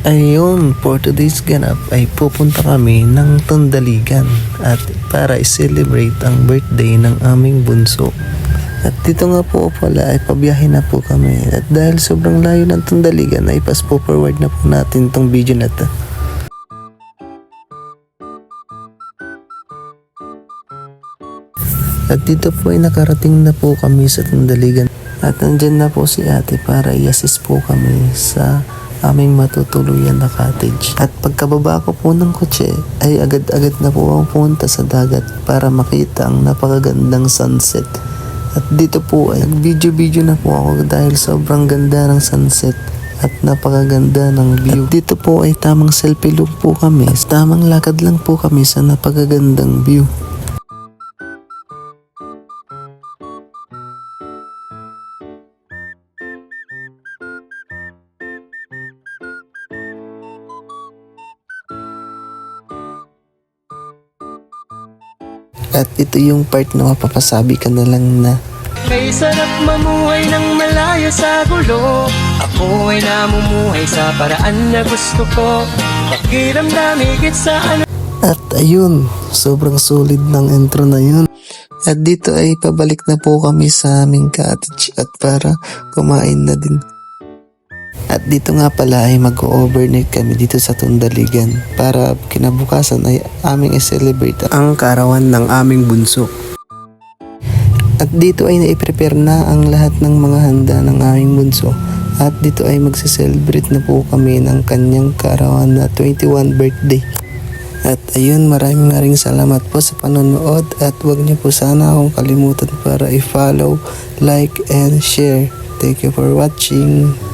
Ayun, for today's ganap ay pupunta kami ng Tondaligan at para i-celebrate ang birthday ng aming bunso. At dito nga po pala ay pabiyahe na po kami at dahil sobrang layo ng Tondaligan ay fast forward na po natin tong video na to. At dito po ay nakarating na po kami sa Tondaligan at nandyan na po si ate para i-assist po kami sa aming matutuluyan na cottage. At pagkababa ko po ng kotse ay agad-agad na po ang punta sa dagat para makita ang napakagandang sunset. At dito po ay video na po ako dahil sobrang ganda ng sunset at napakaganda ng view. At dito po ay tamang selfie look po kami. Tamang lakad lang po kami sa napakagandang view. At ito yung part na mapapasabi ka na lang na may sarap mamuhay ng malayo sa gulo. Ako ay namumuhay sa paraan na gusto ko. Pakiramdam higit sa ano. at ayun, sobrang solid ng intro na yun. At dito ay pabalik na po kami sa aming cottage at para kumain na din. At dito nga pala ay mag-overnight kami dito sa Tondaligan para kinabukasan ay aming i-celebrate ang kaarawan ng aming bunso. At dito ay naiprepare na ang lahat ng mga handa ng aming bunso. At dito ay magse-celebrate na po kami ng kanyang kaarawan na 21 birthday. At ayun, maraming salamat po sa panonood at huwag niyo po sana akong kalimutan para i-follow, like, and share. Thank you for watching.